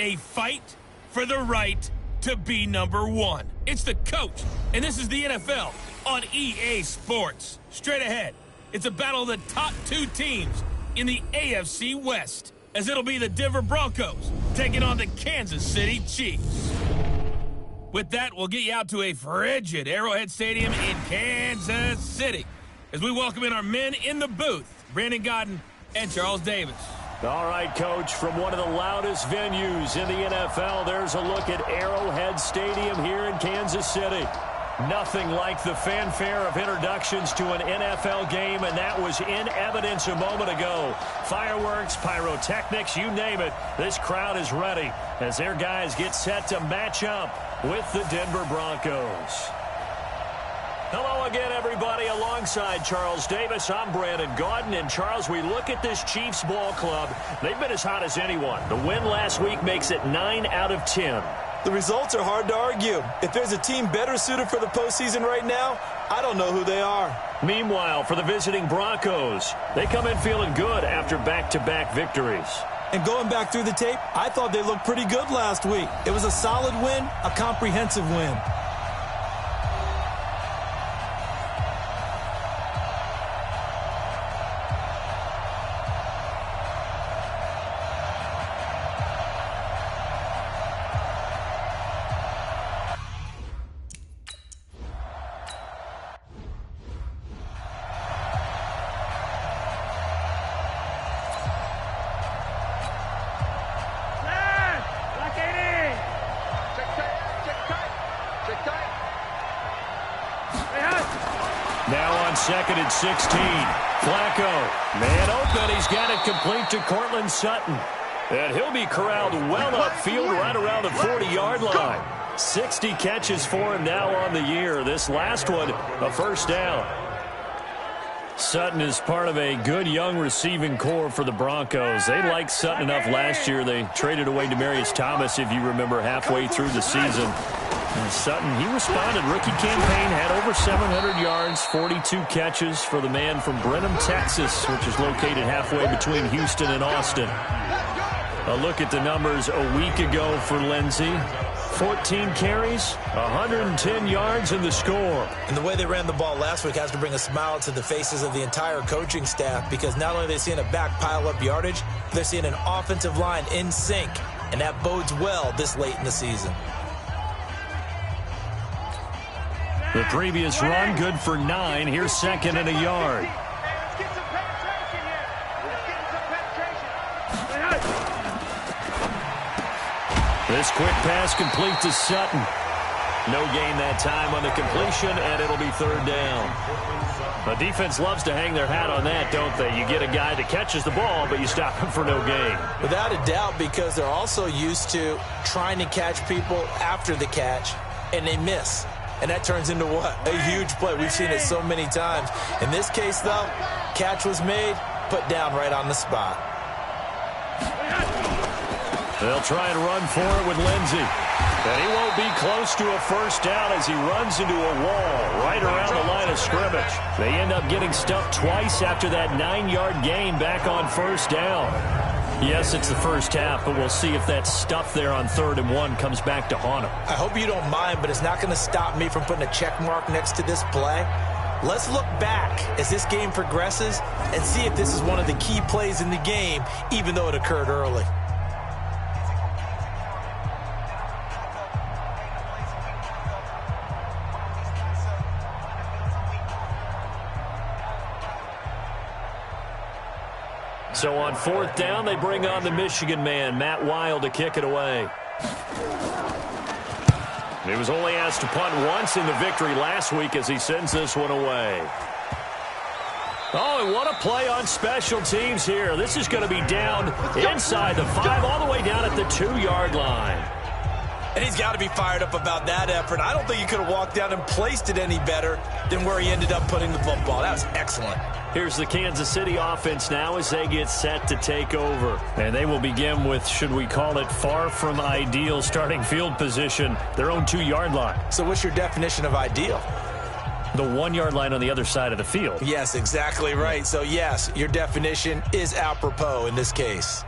A fight for the right to be number one. It's the coach, and this is the NFL on EA Sports. Straight ahead, it's a battle of the top two teams in the AFC West, as it'll be the Denver Broncos taking on the Kansas City Chiefs. With that, we'll get you out to a frigid Arrowhead Stadium in Kansas City as we welcome in our men in the booth, Brandon Godden and Charles Davis. All right, Coach, from one of the loudest venues in the NFL, there's a look at Arrowhead Stadium here in Kansas City. Nothing like the fanfare of introductions to an NFL game, and that was in evidence a moment ago. Fireworks, pyrotechnics, you name it. This crowd is ready as their guys get set to match up with the Denver Broncos. Hello again, everybody. Alongside Charles Davis, I'm Brandon Godden. And, Charles, we look at this Chiefs ball club. They've been as hot as anyone. The win last week makes it 9 out of 10. The results are hard to argue. If there's a team better suited for the postseason right now, I don't know who they are. Meanwhile, for the visiting Broncos, they come in feeling good after back-to-back victories. And going back through the tape, I thought they looked pretty good last week. It was a solid win, a comprehensive win. Now on 2nd and 16. Flacco, man open. He's got it complete to Courtland Sutton. And he'll be corralled well upfield right around the 40-yard line. 60 catches for him now on the year. This last one, a first down. Sutton is part of a good young receiving core for the Broncos. They liked Sutton enough last year. They traded away Demaryius Thomas, if you remember, halfway through the season. And Sutton, he responded. Rookie campaign, had over 700 yards, 42 catches for the man from Brenham, Texas, which is located halfway between Houston and Austin. A look at the numbers a week ago for Lindsey. 14 carries, 110 yards in the score. And the way they ran the ball last week has to bring a smile to the faces of the entire coaching staff, because not only are they seeing a back pile up yardage, they're seeing an offensive line in sync, and that bodes well this late in the season. The previous run, good for 9. Here's 2nd and a yard. This quick pass complete to Sutton. No gain that time on the completion, and it'll be 3rd down. The defense loves to hang their hat on that, don't they? You get a guy that catches the ball, but you stop him for no gain. Without a doubt, because they're also used to trying to catch people after the catch, and they miss. And that turns into what? A huge play. We've seen it so many times. In this case, though, catch was made, put down right on the spot. They'll try and run for it with Lindsey. And he won't be close to a first down as he runs into a wall right around the line of scrimmage. They end up getting stuffed twice after that 9-yard gain back on first down. Yes, it's the first half, but we'll see if that stuff there on 3rd and 1 comes back to haunt him. I hope you don't mind, but it's not going to stop me from putting a check mark next to this play. Let's look back as this game progresses and see if this is one of the key plays in the game, even though it occurred early. So on 4th down, they bring on the Michigan man, Matt Wild, to kick it away. He was only asked to punt once in the victory last week as he sends this one away. Oh, and what a play on special teams here. This is going to be down inside the 5, all the way down at the 2-yard line. And he's got to be fired up about that effort. I don't think he could have walked down and placed it any better than where he ended up putting the football. That was excellent. Here's the Kansas City offense now as they get set to take over. And they will begin with, should we call it, far from ideal starting field position, their own 2-yard line. So what's your definition of ideal? The 1-yard line on the other side of the field. Yes, exactly right. So, yes, your definition is apropos in this case.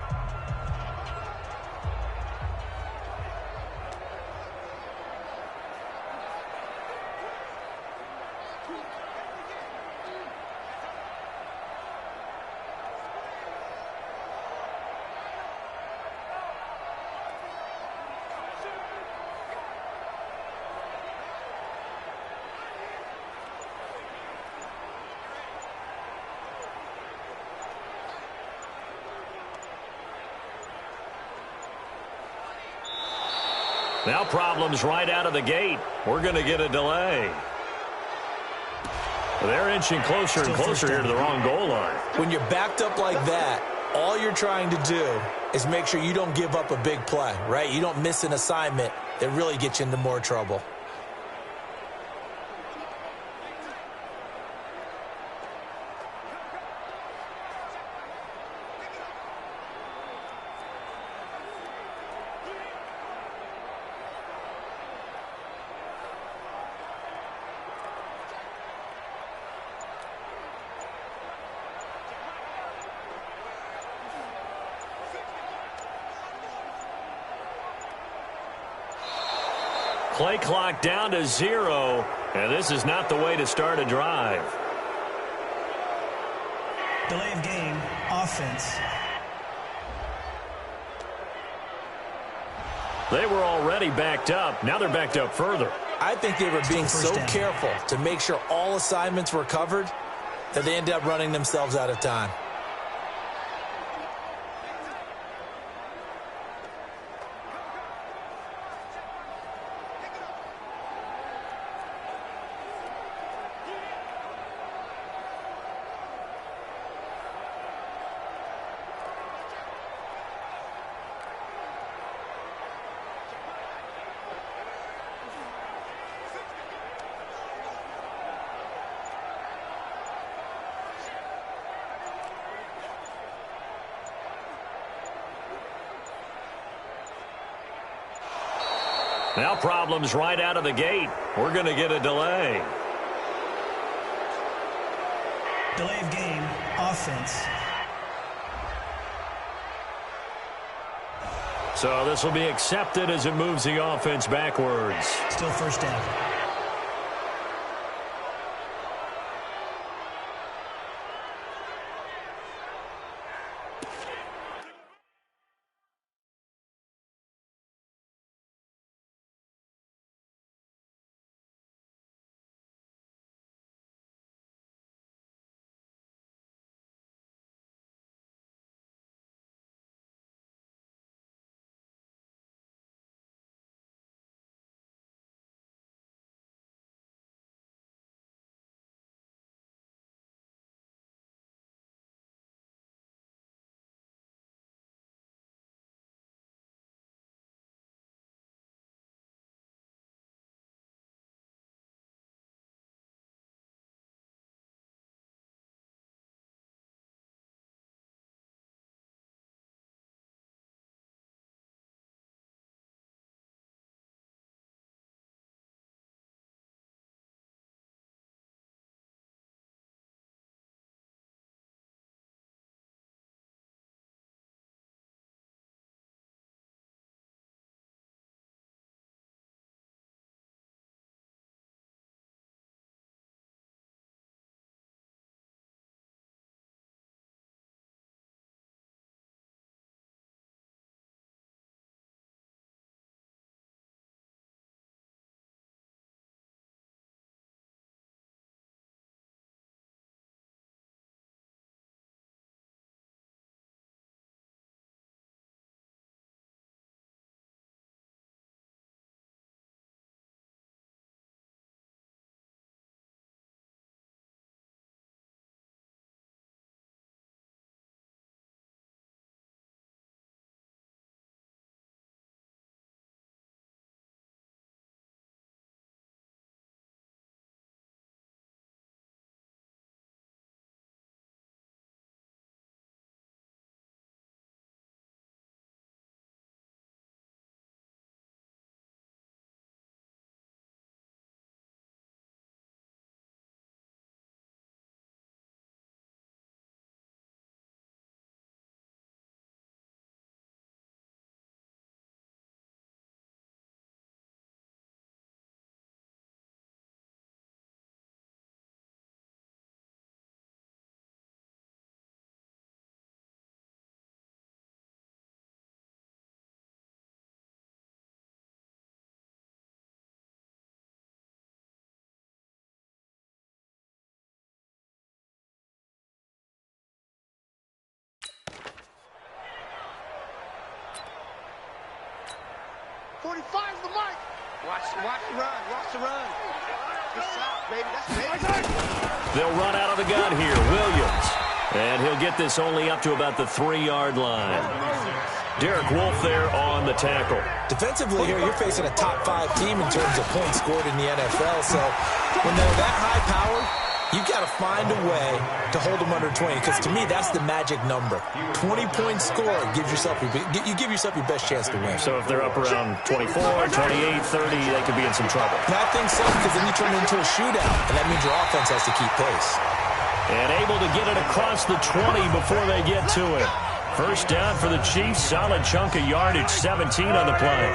Now problems right out of the gate. We're going to get a delay. They're inching closer and closer here to the wrong goal line. When you're backed up like that, all you're trying to do is make sure you don't give up a big play, right? You don't miss an assignment that really gets you into more trouble. Play clock down to 0, and this is not the way to start a drive. Delay of game, offense. They were already backed up. Now they're backed up further. I think they were being so careful to make sure all assignments were covered that they ended up running themselves out of time. Now problems right out of the gate. We're going to get a delay. Delay of game, offense. So this will be accepted as it moves the offense backwards. Still first down. when he fires the mic. Watch the run. Watch the run. Good shot, baby. That's baby. They'll run out of the gun here. Williams. And he'll get this only up to about the 3-yard line. Derek Wolfe there on the tackle. Defensively here, you're facing a top-5 team in terms of points scored in the NFL. So when they're that high-powered, you've got to find a way to hold them under 20. Because to me, that's the magic number. 20-point score gives yourself you give yourself your best chance to win. So if they're up around 24, 28, 30, they could be in some trouble. And I think so, because then you turn it into a shootout, and that means your offense has to keep pace. And able to get it across the 20 before they get to it. First down for the Chiefs. Solid chunk of yardage. 17 on the play.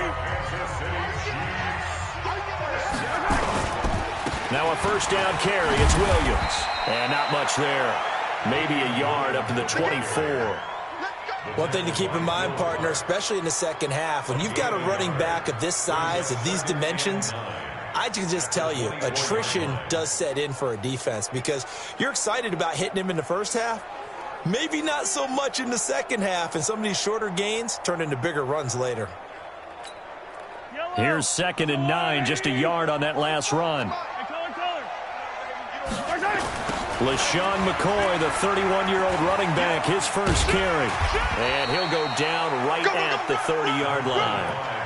Now a first down carry. It's Williams. And not much there. Maybe a yard up to the 24. One thing to keep in mind, partner, especially in the second half, when you've got a running back of this size, of these dimensions, I can just tell you, attrition does set in for a defense because you're excited about hitting him in the first half. Maybe not so much in the second half, and some of these shorter gains turn into bigger runs later. Here's 2nd and 9, just a yard on that last run. LaShawn McCoy, the 31-year-old running back, his first carry. And he'll go down right at the 30-yard line.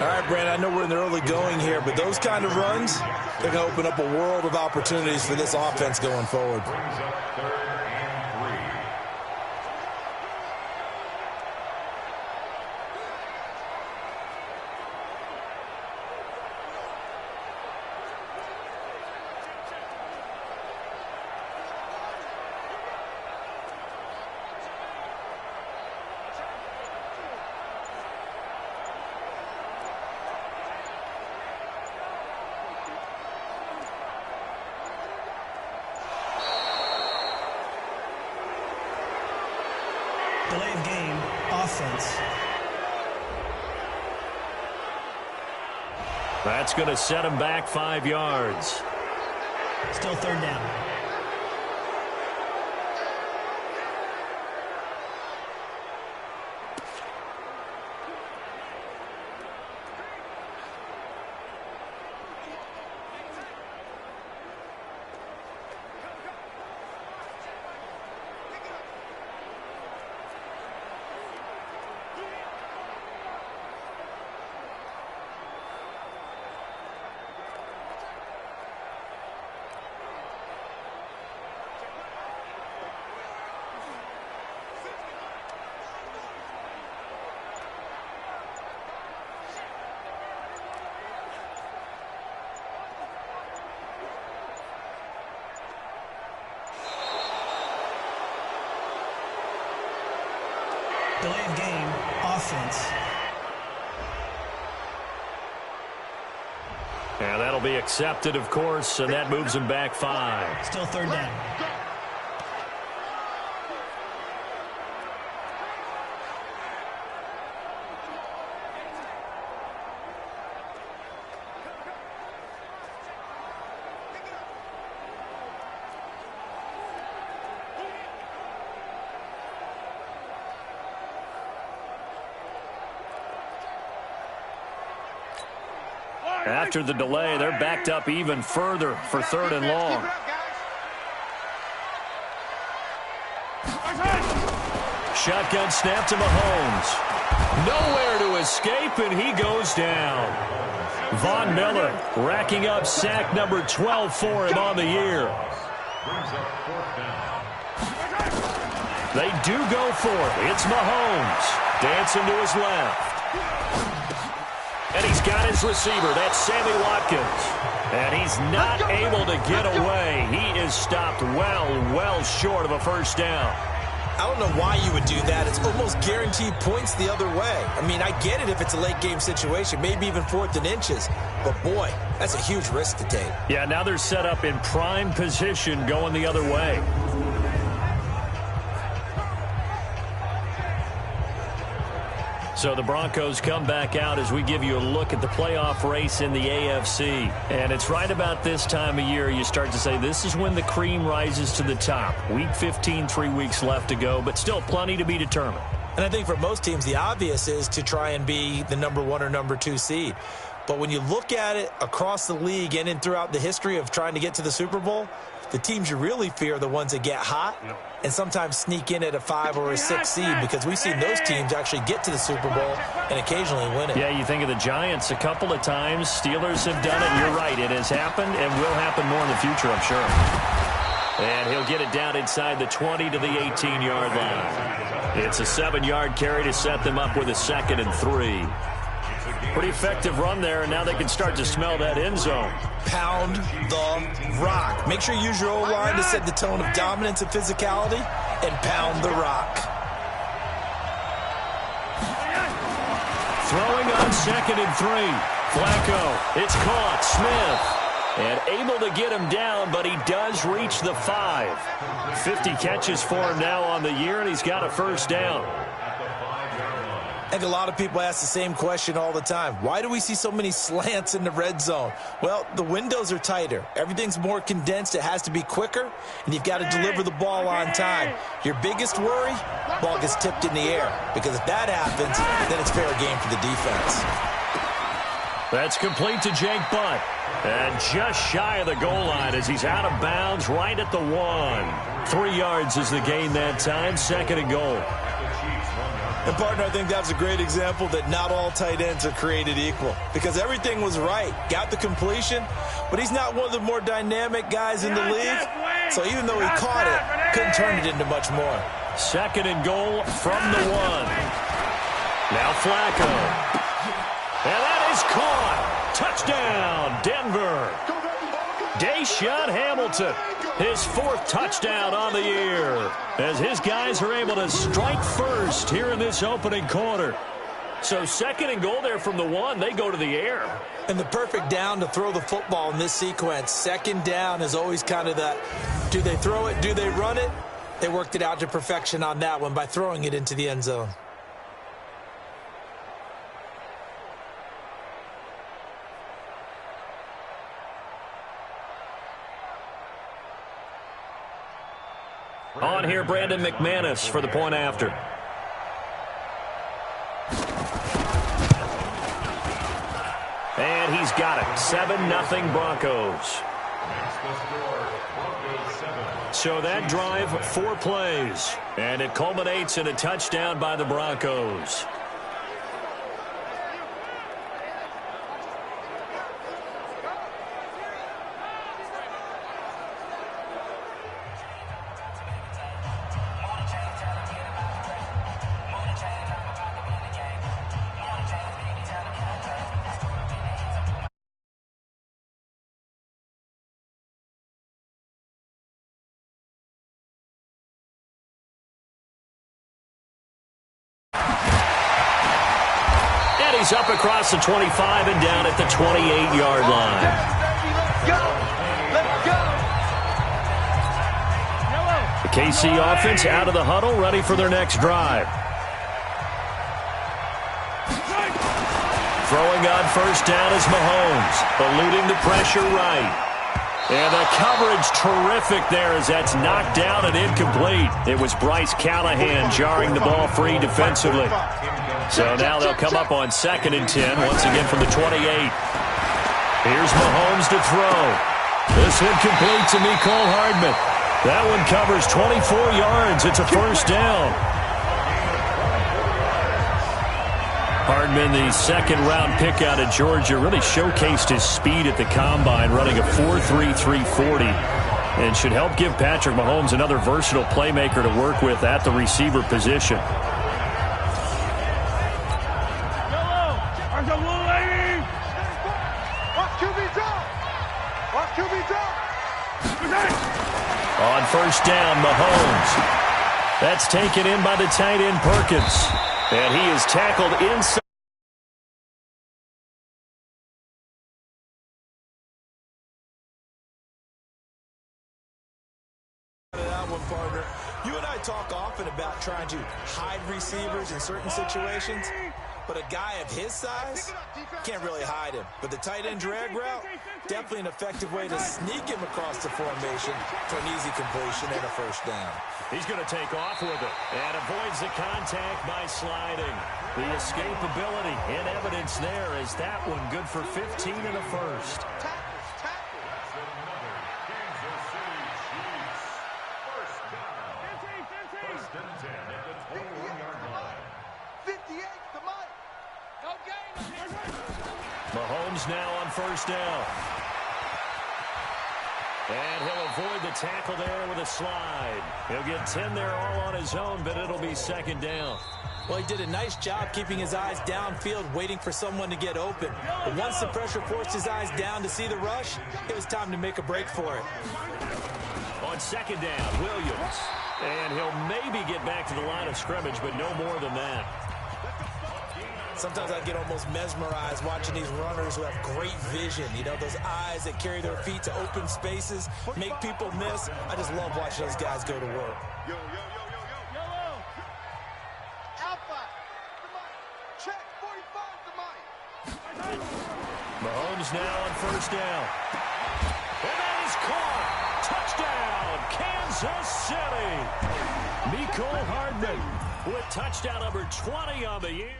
All right, Brandon, I know we're in the early going here, but those kind of runs, they're going to open up a world of opportunities for this offense going forward. Delay of game, offense. That's going to set him back 5 yards. Still third down. Delay of game, offense. And that'll be accepted, of course, and that moves him back 5. Still third down. After the delay, they're backed up even further for 3rd and long. Shotgun snap to Mahomes. Nowhere to escape, and he goes down. Von Miller racking up sack number 12 for him on the year. They do go for it. It's Mahomes dancing to his left. And he's got his receiver. That's Sammy Watkins. And he's not able to get away. He is stopped well short of a first down. I don't know why you would do that. It's almost guaranteed points the other way. I mean, I get it if it's a late game situation, maybe even 4th and inches. But, boy, that's a huge risk to take. Yeah, now they're set up in prime position going the other way. So the Broncos come back out as we give you a look at the playoff race in the AFC. And it's right about this time of year you start to say this is when the cream rises to the top. Week 15, 3 weeks left to go, but still plenty to be determined. And I think for most teams, the obvious is to try and be the number 1 or number 2 seed. But when you look at it across the league and in throughout the history of trying to get to the Super Bowl, the teams you really fear are the ones that get hot and sometimes sneak in at a 5 or a 6 seed, because we've seen those teams actually get to the Super Bowl and occasionally win it. Yeah, you think of the Giants a couple of times. Steelers have done it. You're right. It has happened and will happen more in the future, I'm sure. And he'll get it down inside the 20 to the 18-yard line. It's a 7-yard carry to set them up with a 2nd and 3. Pretty effective run there, and now they can start to smell that end zone. Pound the rock. Make sure you use your O-line to set the tone of dominance and physicality, and pound the rock. Throwing on 2nd and 3. Flacco. It's caught. Smith. And able to get him down, but he does reach the 5. 50 catches for him now on the year, and he's got a first down. I think a lot of people ask the same question all the time. Why do we see so many slants in the red zone? Well, the windows are tighter. Everything's more condensed. It has to be quicker, and you've got to deliver the ball on time. Your biggest worry, ball gets tipped in the air, because if that happens, then it's fair game for the defense. That's complete to Jake Butt. And just shy of the goal line as he's out of bounds right at the 1. 3 yards is the gain that time, 2nd and goal. And, partner, I think that's a great example that not all tight ends are created equal, because everything was right. Got the completion, but he's not one of the more dynamic guys in the league. So even though he caught it, couldn't turn it into much more. 2nd and goal from the 1. Now Flacco. And that is caught. Touchdown, Denver. Deshaun Hamilton, his 4th touchdown on the year, as his guys are able to strike first here in this opening quarter. So 2nd and goal there from the 1. They go to the air. And the perfect down to throw the football in this sequence. 2nd down is always kind of that, do they throw it, do they run it? They worked it out to perfection on that one by throwing it into the end zone. On here, Brandon McManus for the point after. And he's got it. 7-0 Broncos. So that drive, 4 plays. And it culminates in a touchdown by the Broncos. He's up across the 25 and down at the 28-yard line. The KC offense out of the huddle, ready for their next drive. Throwing on first down is Mahomes, eluding the pressure right. And the coverage terrific there as that's knocked down and incomplete. It was Bryce Callahan jarring the ball free defensively. So now they'll come up on 2nd and 10, once again from the 28. Here's Mahomes to throw. This one complete to Mecole Hardman. That one covers 24 yards. It's a first down. Hardman, the 2nd-round pick out of Georgia, really showcased his speed at the combine, running a 4.3 340, and should help give Patrick Mahomes another versatile playmaker to work with at the receiver position. On first down, Mahomes. That's taken in by the tight end Perkins. And he is tackled inside. That one, partner. You and I talk often about trying to hide receivers in certain situations. But a guy of his size, can't really hide him. But the tight end drag route, definitely an effective way to sneak him across the formation for an easy completion and a first down. He's going to take off with it and avoids the contact by sliding. The escapability in evidence there is that one good for 15 and a first. Mahomes now on first down. And he'll avoid the tackle there with a slide. He'll get 10 there all on his own, but it'll be second down. Well, he did a nice job keeping his eyes downfield, waiting for someone to get open. But once the pressure forced his eyes down to see the rush, it was time to make a break for it. On second down, Williams. And he'll maybe get back to the line of scrimmage, but no more than that. Sometimes I get almost mesmerized watching these runners who have great vision. You know, those eyes that carry their feet to open spaces, make people miss. I just love watching those guys go to work. Yo. Alpha. Check. 45 to Mike. Mahomes now on first down. And that is caught. Touchdown, Kansas City. Mecole Hardman with touchdown number 20 on the year.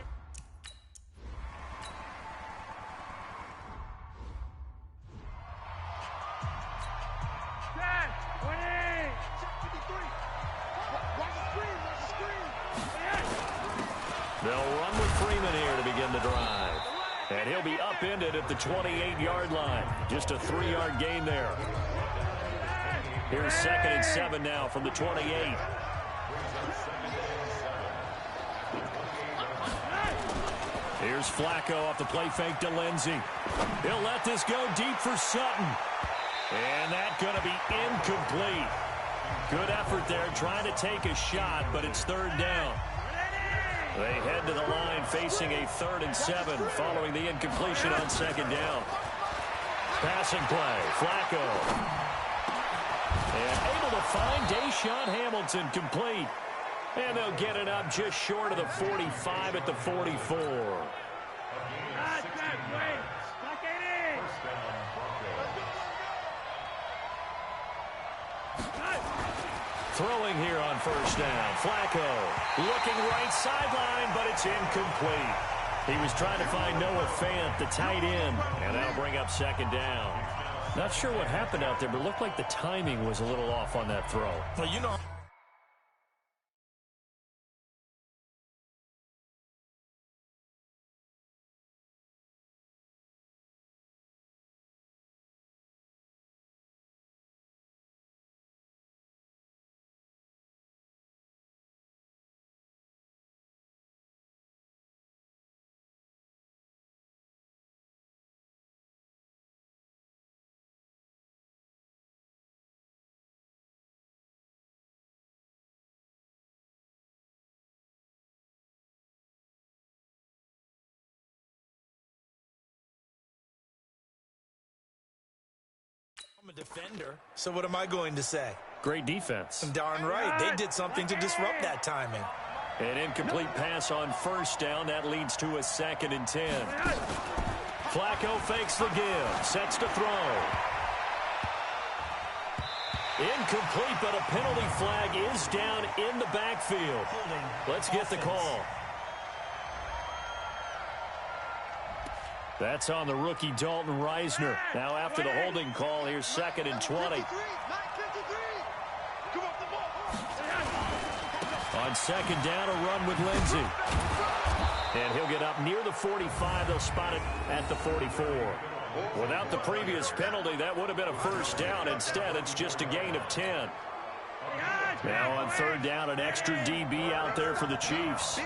They'll run with Freeman here to begin the drive. And he'll be upended at the 28-yard line. Just a 3-yard gain there. Here's second and 7 now from the 28. Here's Flacco off the play fake to Lindsey. He'll let this go deep for Sutton. And that's going to be incomplete. Good effort there trying to take a shot, but it's third down. They head to the line facing a 3rd and 7 following the incompletion on second down. Passing play, Flacco. And able to find Deshaun Hamilton complete. And they'll get it up just short of the 45 at the 44. Throwing here on first down. Flacco looking right sideline, but it's incomplete. He was trying to find Noah Fant, the tight end, and that'll bring up second down. Not sure what happened out there, but it looked like the timing was a little off on that throw. Well, you know. I'm a defender, so what am I going to say? Great defense. Darn right. They did something to disrupt that timing. An incomplete pass on first down. That leads to a 2nd and 10. Flacco fakes the give. Sets to throw. Incomplete, but a penalty flag is down in the backfield. Let's get the call. That's on the rookie Dalton Reisner. Now after the holding call, here's 2nd and 20. On second down, a run with Lindsey. And he'll get up near the 45. They'll spot it at the 44. Without the previous penalty, that would have been a first down. Instead, it's just a gain of 10. Now on third down, an extra DB out there for the Chiefs.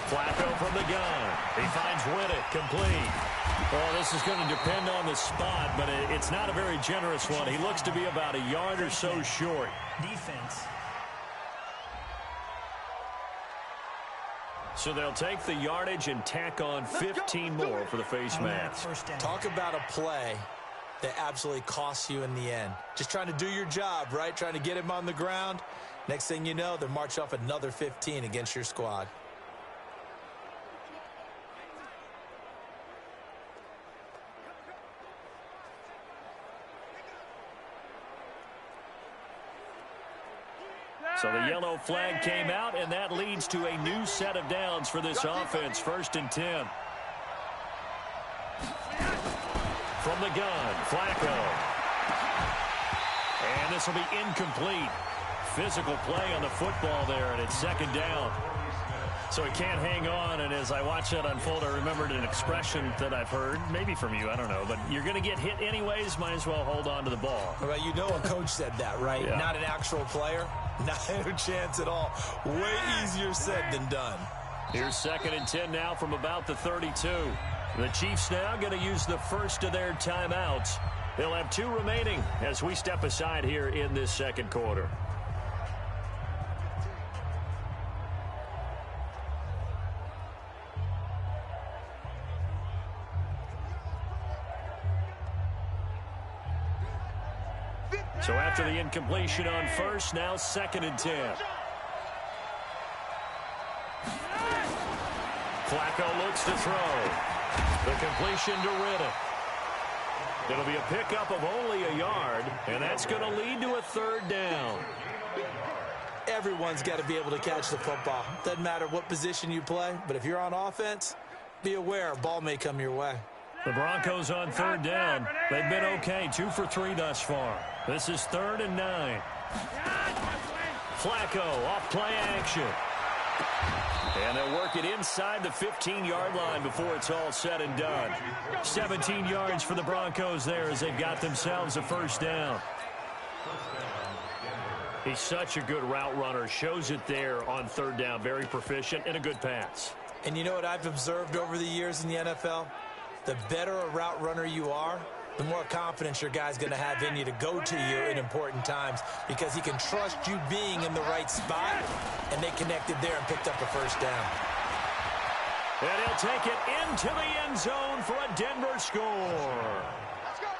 Flacco from the gun. He finds Whittick, complete. Well, this is going to depend on the spot, but it's not a very generous one. He looks to be about a yard or so short. Defense. So they'll take the yardage and tack on 15 more for the face mask. Talk about a play that absolutely costs you in the end. Just trying to do your job, right? Trying to get him on the ground. Next thing you know, they're marching off another 15 against your squad. So the yellow flag came out, and that leads to a new set of downs for this offense. 1st and 10. From the gun, Flacco. And this will be incomplete. Physical play on the football there, and it's 2nd down. So he can't hang on, and as I watch that unfold, I remembered an expression that I've heard, maybe from you, I don't know, but you're going to get hit anyways, might as well hold on to the ball. Well, you know a coach said that, right? Yeah. Not an actual player. Not a chance at all. Way easier said than done. Here's 2nd and 10 now from about the 32. The Chiefs now going to use the first of their timeouts. They'll have 2 remaining as we step aside here in this 2nd quarter. So after the incompletion on first, now 2nd and 10. Flacco looks to throw. The completion to Riddick. It'll be a pickup of only a yard, and that's going to lead to a 3rd down. Everyone's got to be able to catch the football. Doesn't matter what position you play, but if you're on offense, be aware a ball may come your way. The Broncos on 3rd down. They've been okay, 2 for 3 thus far. This is 3rd and 9. Flacco off play action. And they'll work it inside the 15-yard line before it's all said and done. 17 yards for the Broncos there as they've got themselves a 1st down. He's such a good route runner. Shows it there on 3rd down. Very proficient and a good pass. And you know what I've observed over the years in the NFL? The better a route runner you are, the more confidence your guy's going to have in you to go to you in important times because he can trust you being in the right spot, and they connected there and picked up a 1st down. And he'll take it into the end zone for a Denver score.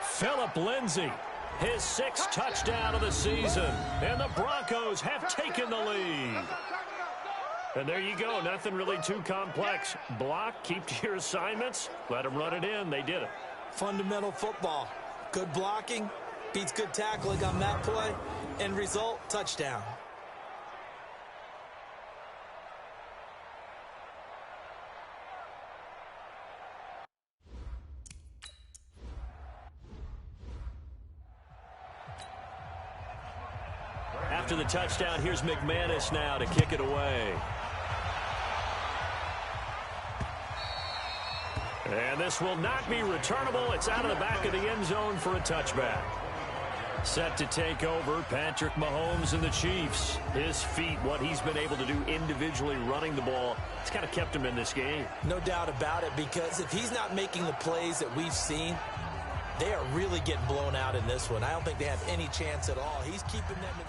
Phillip Lindsay, his 6th touchdown of the season, and the Broncos have taken the lead. And there you go. Nothing really too complex. Block, keep to your assignments, let them run it in. They did it. Fundamental football. Good blocking beats good tackling on that play. End result, touchdown. After the touchdown, here's McManus now to kick it away. And this will not be returnable. It's out of the back of the end zone for a touchback. Set to take over, Patrick Mahomes and the Chiefs. His feet, what he's been able to do individually running the ball, it's kind of kept him in this game. No doubt about it, because if he's not making the plays that we've seen, they are really getting blown out in this one. I don't think they have any chance at all. He's keeping them in...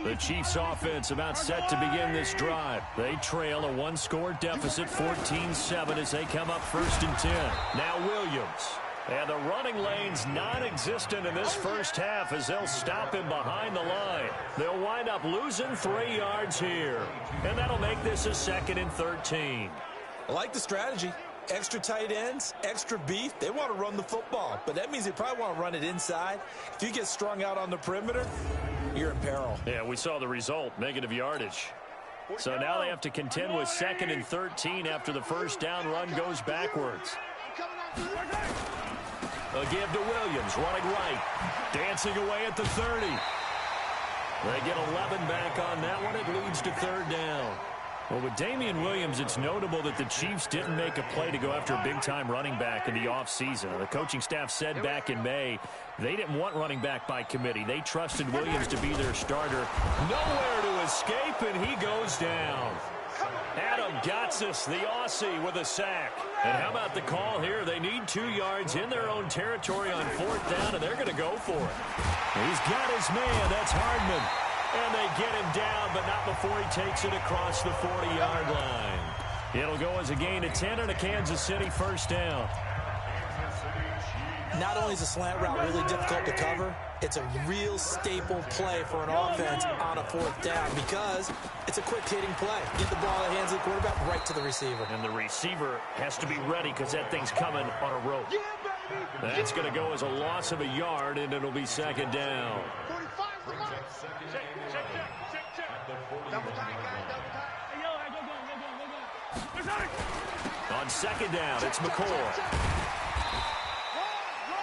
The Chiefs offense about set to begin this drive. They trail a 1-score deficit, 14-7 as they come up 1st and 10. Now Williams. And the running lane's non-existent in this first half as they'll stop him behind the line. They'll wind up losing 3 yards here. And that'll make this a 2nd and 13. I like the strategy. Extra tight ends, extra beef. They want to run the football, but that means they probably want to run it inside. If you get strung out on the perimeter, you're in peril. Yeah, we saw the result, negative yardage. So now they have to contend with 2nd and 13 after the first down run goes backwards. A give to Williams, running right. Dancing away at the 30. They get 11 back on that one. It leads to 3rd down. Well, with Damian Williams, it's notable that the Chiefs didn't make a play to go after a big-time running back in the offseason. The coaching staff said back in May they didn't want running back by committee. They trusted Williams to be their starter. Nowhere to escape, and he goes down. Adam Gotsis, the Aussie, with a sack. And how about the call here? They need 2 yards in their own territory on 4th down, and they're going to go for it. He's got his man. That's Hardman. And they get him down, but not before he takes it across the 40-yard line. It'll go as a gain of 10 and a Kansas City 1st down. Not only is a slant route really difficult to cover, it's a real staple play for an offense on a 4th down because it's a quick-hitting play. Get the ball in the hands of the quarterback right to the receiver. And the receiver has to be ready because that thing's coming on a rope. That's going to go as a loss of a yard, and it'll be 2nd down. Double tight, guys, double tight. On 2nd down, it's McCoy.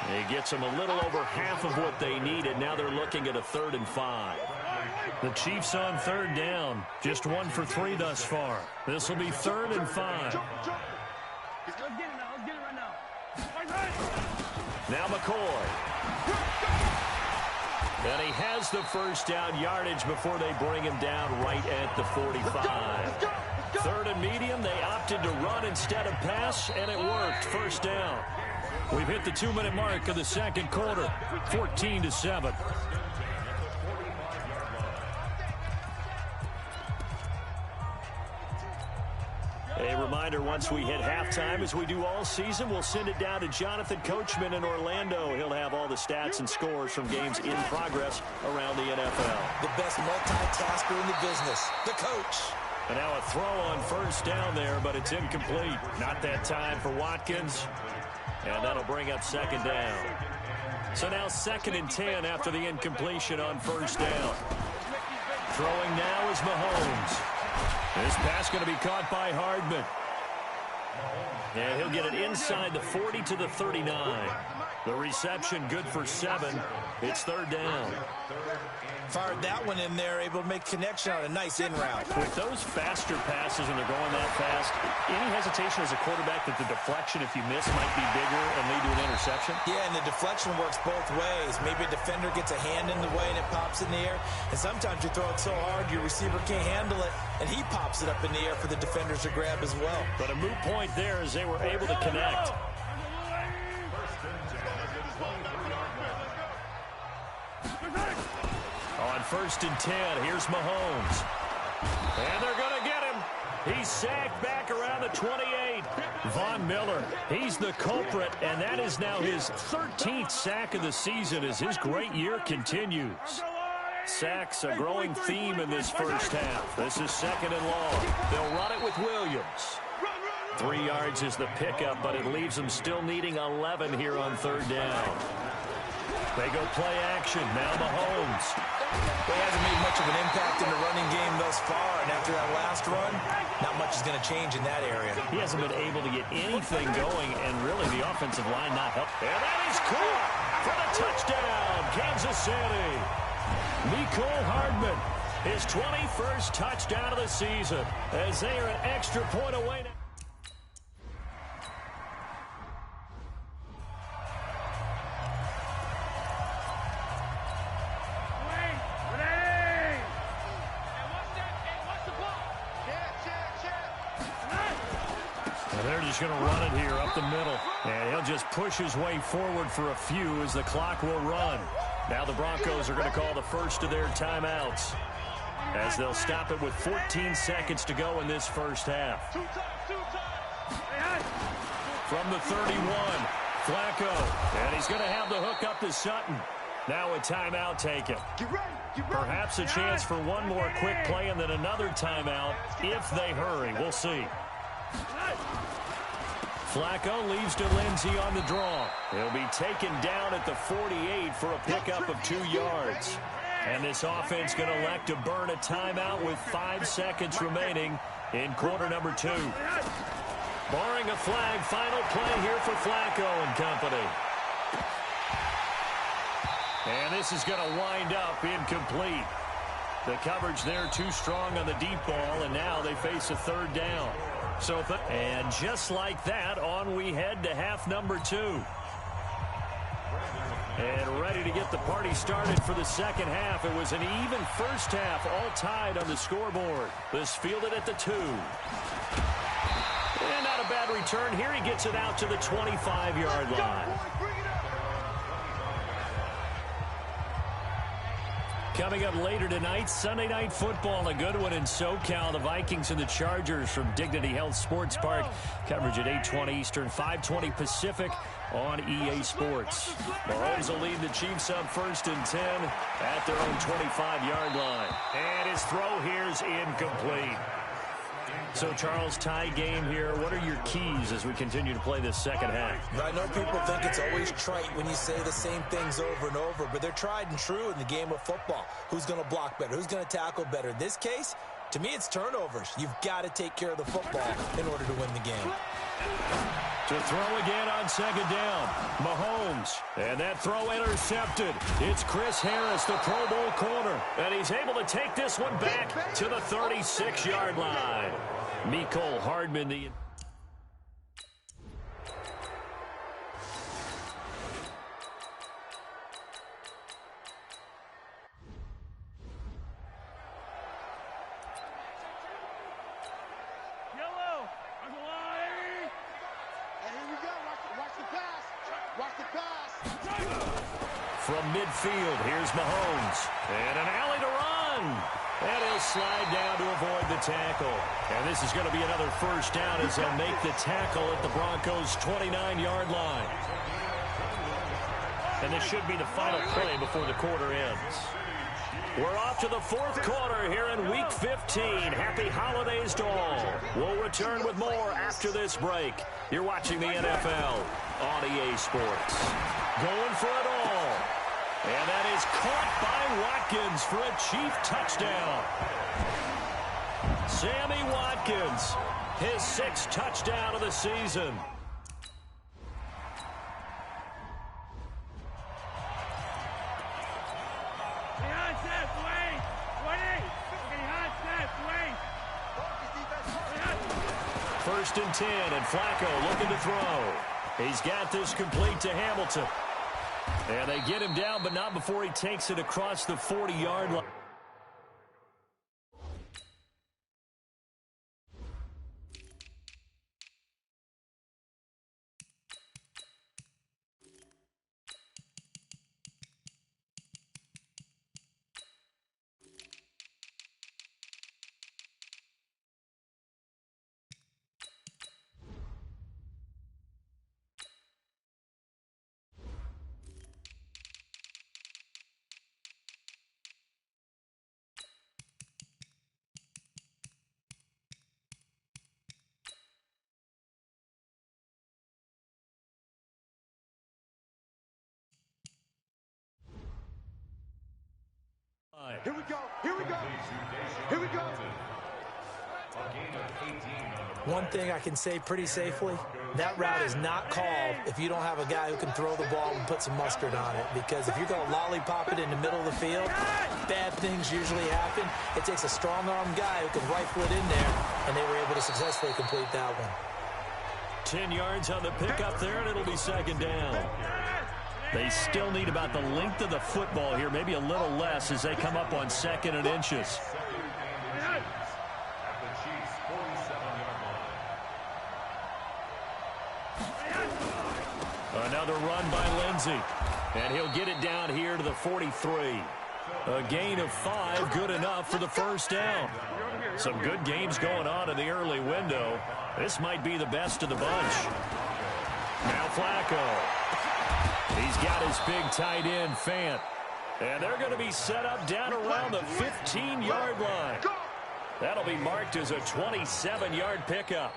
He gets them a little over half of what they needed. Now they're looking at a 3rd and 5. The Chiefs on 3rd down. Just 1 for 3 thus far. This will be 3rd and 5. Let's get it now. Let's get it right now. Now McCoy. And he has the 1st down yardage before they bring him down right at the 45. 3rd and medium, they opted to run instead of pass, and it worked. 1st down. We've hit the 2-minute mark of the 2nd quarter, 14-7. A reminder, once we hit halftime, as we do all season, we'll send it down to Jonathan Coachman in Orlando. He'll have all the stats and scores from games in progress around the NFL. The best multitasker in the business, the coach. And now a throw on 1st down there, but it's incomplete. Not that time for Watkins. And that'll bring up 2nd down. So now 2nd and 10 after the incompletion on 1st down. Throwing now is Mahomes. This pass going to be caught by Hardman. And he'll get it inside the 40 to the 39. The reception good for 7. It's 3rd down. Fired that one in there, able to make connection on a nice in route. With those faster passes and they're going that fast, any hesitation as a quarterback that the deflection, if you miss, might be bigger and lead to an interception? Yeah, and the deflection works both ways. Maybe a defender gets a hand in the way and it pops in the air. And sometimes you throw it so hard your receiver can't handle it, and he pops it up in the air for the defenders to grab as well. But a moot point there as they were able to connect. On 1st and 10, here's Mahomes. And they're going to get him. He's sacked back around the 28. Von Miller, he's the culprit, and that is now his 13th sack of the season as his great year continues. Sacks a growing theme in this 1st half. This is 2nd and long. They'll run it with Williams. 3 yards is the pickup, but it leaves them still needing 11 here on 3rd down. They go play action. Now Mahomes. He hasn't made much of an impact in the running game thus far, and after that last run, not much is going to change in that area. He hasn't been able to get anything going, and really the offensive line not helping. And that is caught for the touchdown, Kansas City. Mecole Hardman, his 21st touchdown of the season, as they are an extra point away now. They're just going to run it here up the middle. And he'll just push his way forward for a few as the clock will run. Now the Broncos are going to call the first of their timeouts as they'll stop it with 14 seconds to go in this 1st half. From the 31, Flacco. And he's going to have the hook up to Sutton. Now a timeout taken. Perhaps a chance for one more quick play and then another timeout if they hurry. We'll see. Flacco leaves to Lindsey on the draw. He'll be taken down at the 48 for a pickup of 2 yards. And this offense going to elect to burn a timeout with 5 seconds remaining in quarter number 2. Barring a flag, final play here for Flacco and company. And this is going to wind up incomplete. The coverage there too strong on the deep ball, and now they face a 3rd down. And just like that, on we head to half number 2. And ready to get the party started for the 2nd half. It was an even 1st half, all tied on the scoreboard. This fielded at the 2. And not a bad return here. He gets it out to the 25-yard line. Coming up later tonight, Sunday Night Football, a good one in SoCal. The Vikings and the Chargers from Dignity Health Sports Park. Coverage at 8:20 Eastern, 5:20 Pacific on EA Sports. Mahomes will lead the Chiefs up 1st and 10 at their own 25-yard line. And his throw here is incomplete. So, Charles, tie game here. What are your keys as we continue to play this second half? I know people think it's always trite when you say the same things over and over, but they're tried and true in the game of football. Who's going to block better? Who's going to tackle better? In this case, to me, it's turnovers. You've got to take care of the football in order to win the game. To throw again on 2nd down, Mahomes. And that throw intercepted. It's Chris Harris, the Pro Bowl corner. And he's able to take this one back to the 36-yard line. Mecole Hardman, the... From midfield, here's Mahomes. And an alley to run. And he'll slide down to avoid the tackle. And this is going to be another 1st down as they'll make the tackle at the Broncos' 29-yard line. And this should be the final play before the quarter ends. We're off to the 4th quarter here in Week 15. Happy holidays to all. We'll return with more after this break. You're watching the NFL on EA Sports. Going for it all. And that is caught by Watkins for a Chief touchdown. Sammy Watkins, his 6th touchdown of the season. First and 10, and Flacco looking to throw. He's got this complete to Hamilton. And they get him down, but not before he takes it across the 40-yard line. Here we go. Here we go. Here we go. One thing I can say pretty safely, that route is not called if you don't have a guy who can throw the ball and put some mustard on it. Because if you're going to lollipop it in the middle of the field, bad things usually happen. It takes a strong-arm guy who can rifle it in there, and they were able to successfully complete that one. 10 yards on the pickup there, and it'll be 2nd down. They still need about the length of the football here, maybe a little less as they come up on 2nd and inches. Another run by Lindsey. And he'll get it down here to the 43. A gain of 5, good enough for the 1st down. Some good games going on in the early window. This might be the best of the bunch. Now Flacco. He's got his big tight end, Fant. And they're going to be set up down around the 15-yard line. That'll be marked as a 27-yard pickup.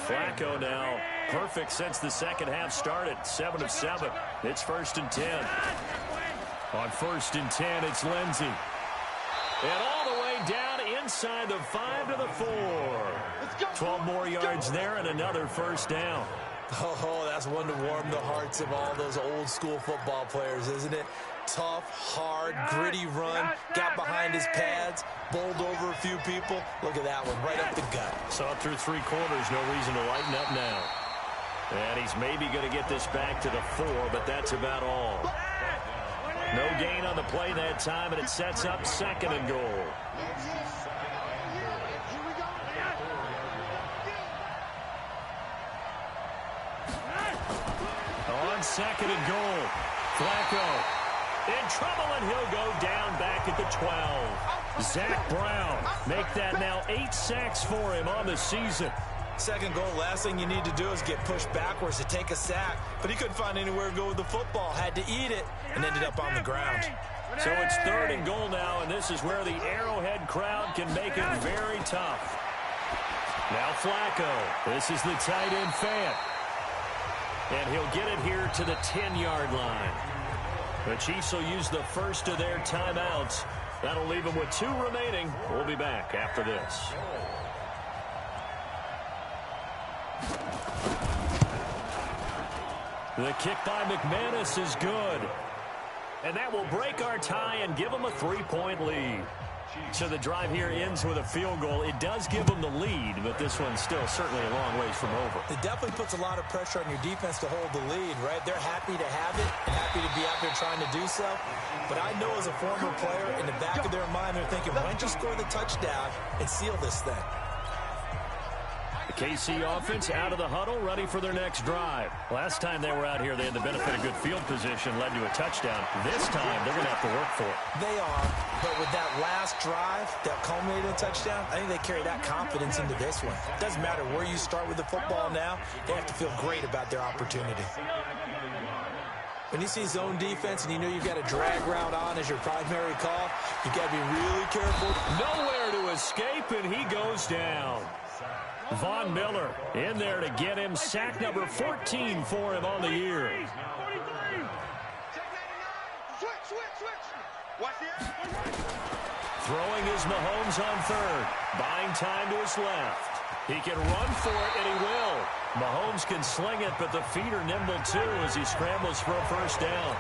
Flacco now perfect since the second half started. 7 of 7. It's 1st and 10. On 1st and 10, it's Lindsey. And all the way down inside the 5 to the 4. 12 more yards there and another 1st down. Oh, that's one to warm the hearts of all those old school football players, isn't it? Tough, hard, gritty run, got behind his pads, bowled over a few people. Look at that one, right up the gut. Saw through 3 quarters, no reason to lighten up now. And he's maybe going to get this back to the 4, but that's about all. No gain on the play that time, and it sets up 2nd and goal. On 2nd and goal, Flacco in trouble, and he'll go down back at the 12. Zach Brown make that now 8 sacks for him on the season. Second goal, last thing you need to do is get pushed backwards to take a sack. But he couldn't find anywhere to go with the football, had to eat it, and ended up on the ground. So it's 3rd and goal now, and this is where the Arrowhead crowd can make it very tough. Now Flacco. This is the tight end Fant. And he'll get it here to the 10-yard line. The Chiefs will use the first of their timeouts. That'll leave them with 2 remaining. We'll be back after this. The kick by McManus is good. And that will break our tie and give them a 3-point lead. So the drive here ends with a field goal. It does give them the lead, but this one's still certainly a long ways from over. It definitely puts a lot of pressure on your defense to hold the lead, right? They're happy to have it and happy to be out there trying to do so. But I know as a former player, in the back of their mind, they're thinking, why don't you score the touchdown and seal this thing? The KC offense out of the huddle, ready for their next drive. Last time they were out here, they had the benefit of good field position, led to a touchdown. This time, they're going to have to work for it. They are, but with that last drive that culminated in a touchdown, I think they carry that confidence into this one. It doesn't matter where you start with the football now, they have to feel great about their opportunity. When you see zone defense and you know you've got a drag route on as your primary call, you got to be really careful. Nowhere to escape, and he goes down. Von Miller in there to get him. Sack number 14 for him on the year. Throwing is Mahomes on 3rd. Buying time to his left. He can run for it, and he will. Mahomes can sling it, but the feet are nimble, too, as he scrambles for a first down.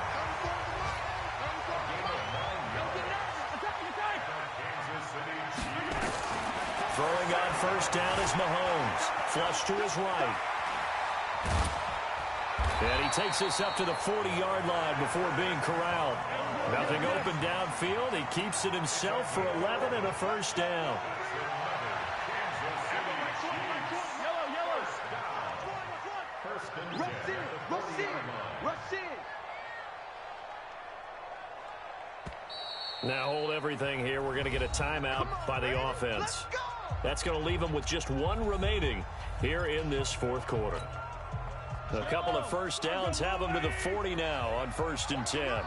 Throwing on first down is Mahomes. Flush to his right. And he takes us up to the 40-yard line before being corralled. Nothing open downfield. He keeps it himself for 11 and a first down. Now hold everything here. We're going to get a timeout by the offense. That's going to leave them with just 1 remaining here in this 4th quarter. A couple of first downs have them to the 40 now on 1st and 10.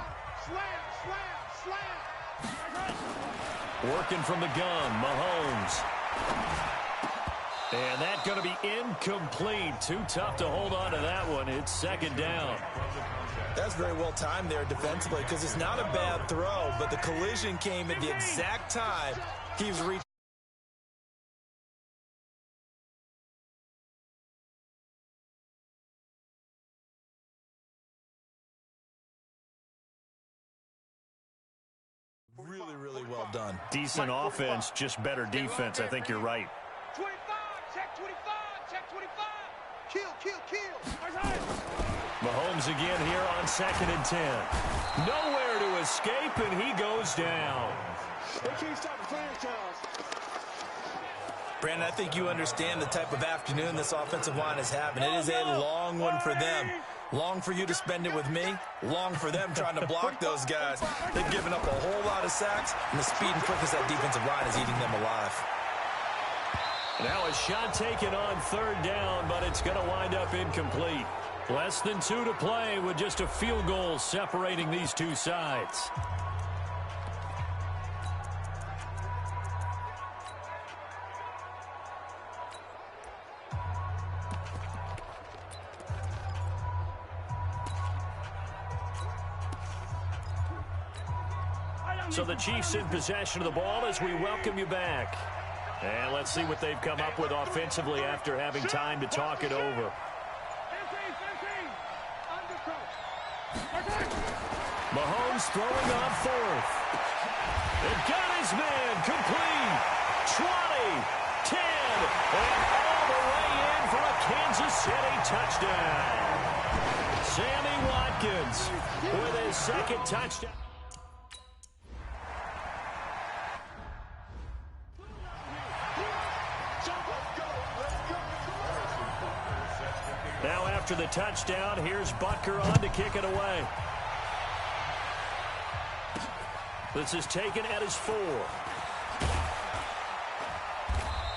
Working from the gun, Mahomes. And that's going to be incomplete. Too tough to hold on to that one. It's 2nd down. That's very well timed there defensively because it's not a bad throw, but the collision came at the exact time he was reaching. Really, really well done. Decent offense, just better defense. I think you're right. 25, check 25, check 25. Kill. Mahomes again here on 2nd and 10. Nowhere to escape, and he goes down. Brandon, I think you understand the type of afternoon this offensive line is having. It is a long one for them. Long for you to spend it with me. Long for them trying to block those guys. They've given up a whole lot of sacks, and the speed and quickness of that defensive line is eating them alive. Now a shot taken on 3rd down, but it's going to wind up incomplete. Less than 2 to play with just a field goal separating these two sides. So the Chiefs in possession of the ball as we welcome you back. And let's see what they've come up with offensively after having time to talk it over. Mahomes throwing on 4th. And got his man complete. 20, 10, and all the way in for a Kansas City touchdown. Sammy Watkins with his 2nd touchdown. Now after the touchdown, here's Butker on to kick it away. This is taken at his 4.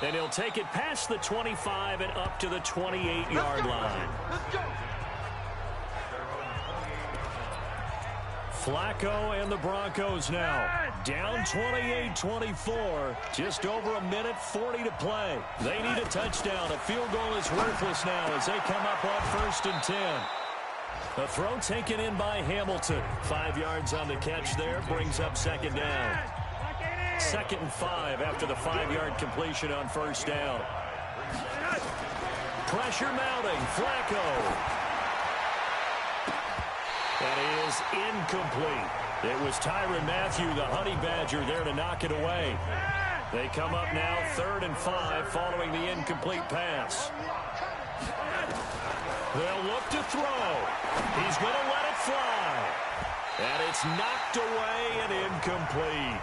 And he'll take it past the 25 and up to the 28-yard line. Let's go. Flacco and the Broncos now down 28-24. Just over a minute 40 to play. They need a touchdown. A field goal is worthless now as they come up on 1st and 10. A throw taken in by Hamilton. 5 yards on the catch there. Brings up 2nd down. 2nd and 5 after the 5-yard completion on 1st down. Pressure mounting. Flacco. That is incomplete. It was Tyrann Mathieu, the Honey Badger, there to knock it away. They come up now 3rd and 5 following the incomplete pass. They'll look to throw. He's going to let it fly. And it's knocked away and incomplete.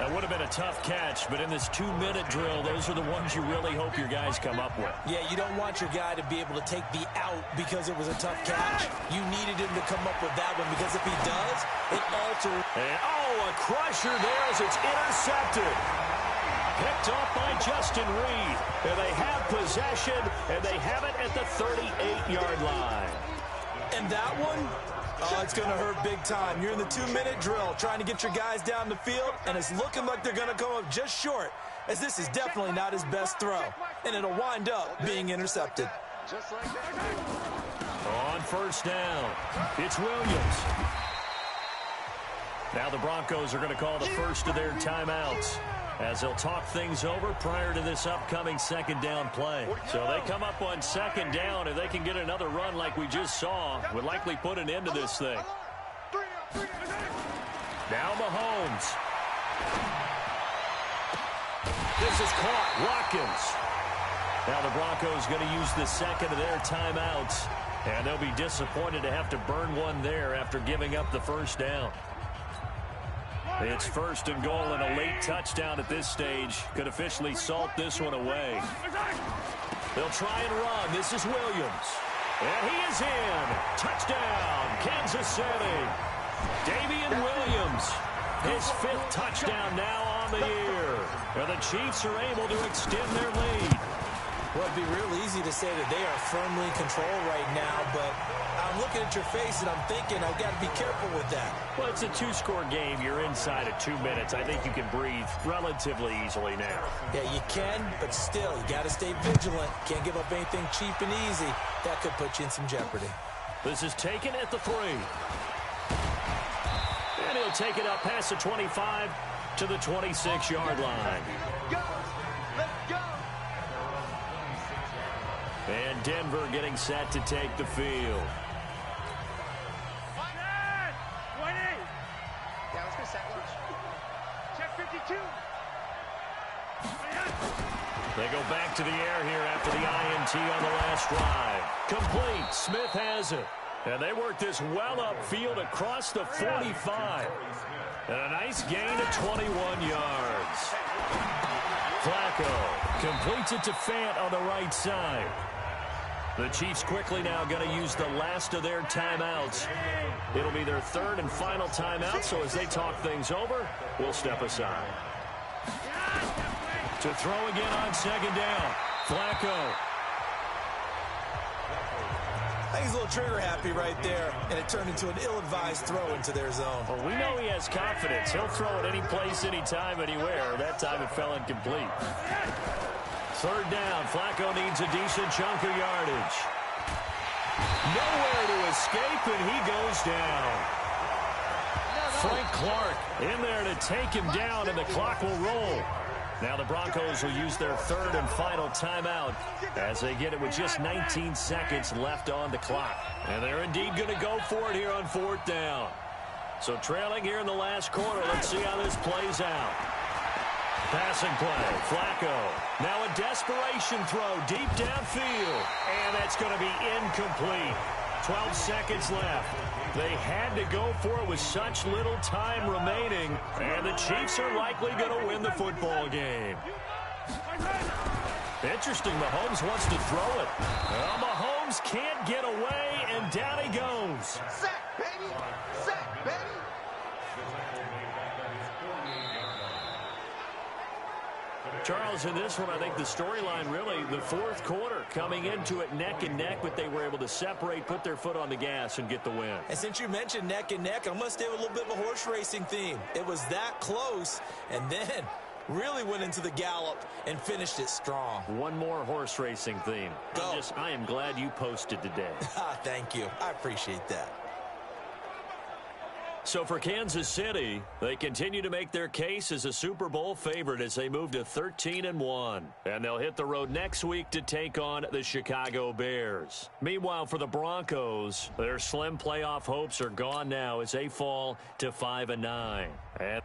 That would have been a tough catch, but in this 2-minute drill, those are the ones you really hope your guys come up with. Yeah, you don't want your guy to be able to take the out because it was a tough catch. You needed him to come up with that one because if he does, it alters. And, a crusher there as it's intercepted. Picked off by Justin Reed. And they have possession, and they have it at the 38-yard line. And that one, it's going to hurt big time. You're in the 2-minute drill trying to get your guys down the field, and it's looking like they're going to come up just short, as this is definitely not his best throw, and it'll wind up being intercepted. Just like that. On 1st down, it's Williams. Now the Broncos are going to call the first of their timeouts as they'll talk things over prior to this upcoming 2nd down play. So they come up on 2nd down. If they can get another run like we just saw, would likely put an end to this thing. Now Mahomes. This is caught. Watkins. Now the Broncos going to use the 2nd of their timeouts, and they'll be disappointed to have to burn one there after giving up the 1st down. It's 1st and goal, and a late touchdown at this stage could officially salt this one away. They'll try and run. This is Williams. And he is in. Touchdown, Kansas City. Damian Williams, his 5th touchdown now on the year. And the Chiefs are able to extend their lead. Well, it'd be real easy to say that they are firmly in control right now, but I'm looking at your face and I'm thinking I've got to be careful with that. Well, it's a 2-score game. You're inside of 2 minutes. I think you can breathe relatively easily now. Yeah, you can, but still, you got to stay vigilant. Can't give up anything cheap and easy. That could put you in some jeopardy. This is taken at the 3. And he'll take it up past the 25 to the 26-yard line. Go. Let's go. And Denver getting set to take the field. Yeah, let's go set lunch. Check 52. They go back to the air here after the INT on the last drive. Complete. Smith has it. And they work this well upfield across the 45. And a nice gain of 21 yards. Flacco completes it to Fant on the right side. The Chiefs quickly now going to use the last of their timeouts. It'll be their 3rd and final timeout, so as they talk things over, we'll step aside. To throw again on 2nd down. Flacco. I think he's a little trigger happy right there, and it turned into an ill-advised throw into their zone. Well, we know he has confidence. He'll throw it any place, anytime, anywhere. That time it fell incomplete. 3rd down. Flacco needs a decent chunk of yardage. Nowhere to escape, and he goes down. Frank Clark in there to take him down, and the clock will roll. Now the Broncos will use their 3rd and final timeout as they get it with just 19 seconds left on the clock. And they're indeed going to go for it here on 4th down. So trailing here in the last quarter, let's see how this plays out. Passing play, Flacco. Now a desperation throw deep downfield. And that's going to be incomplete. 12 seconds left. They had to go for it with such little time remaining. And the Chiefs are likely going to win the football game. Interesting, Mahomes wants to throw it. Well, Mahomes can't get away, and down he goes. Sack, baby. Sack, baby. Charles, in this one, I think the storyline really, the fourth quarter, coming into it neck and neck, but they were able to separate, put their foot on the gas, and get the win. And since you mentioned neck and neck, I'm going to stay with a little bit of a horse racing theme. It was that close, and then really went into the gallop and finished it strong. One more horse racing theme. Go. I am glad you posted today. Thank you. I appreciate that. So for Kansas City, they continue to make their case as a Super Bowl favorite as they move to 13-1. And they'll hit the road next week to take on the Chicago Bears. Meanwhile, for the Broncos, their slim playoff hopes are gone now as they fall to 5-9. And